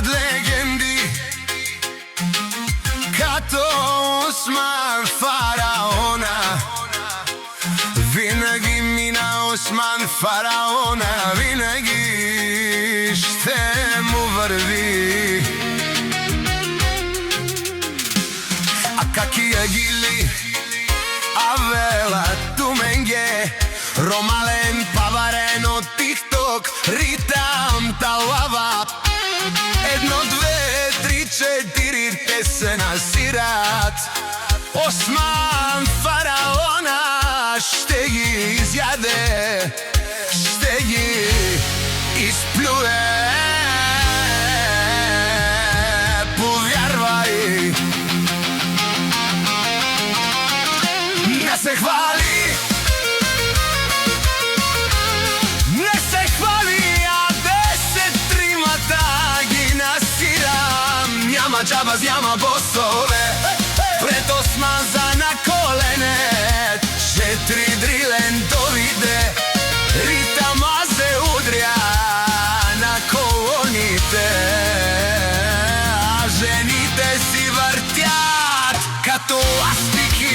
од легенди, като Осман фараона. Винаги мина Осман фараона, винаги ще му върви. Акакия гили, Авела Туменге, Ромален Паварен от Тикток, Ритам Талава. 1, 2, 3, 4 те се насират. Осман фараона ще ги изяде, ще ги изплюе. Повярвай, не се хвали, не се хвали, а 10-3 ги насирам. Няма джаба, няма босове, пред Осман за на колене. 4 дрилен довиде, ритама се удря на колоните, а жените си въртят като ластики.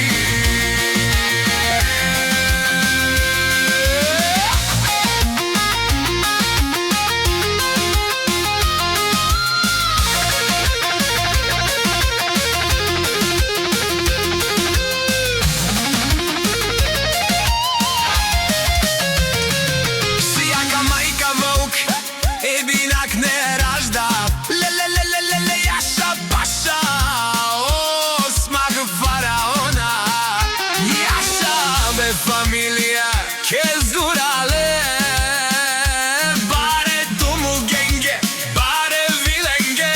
Familia che zurale, bare dumu genge, bare vilenge.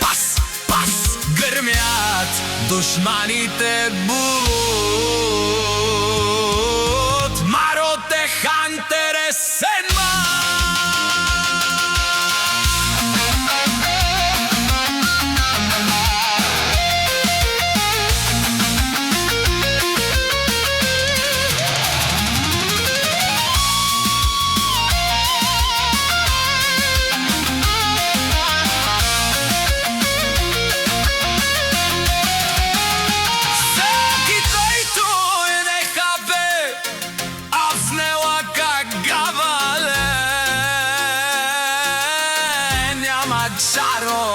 Pas, pas, gërmjat, dushmanite but, marote hantere senma. Чаро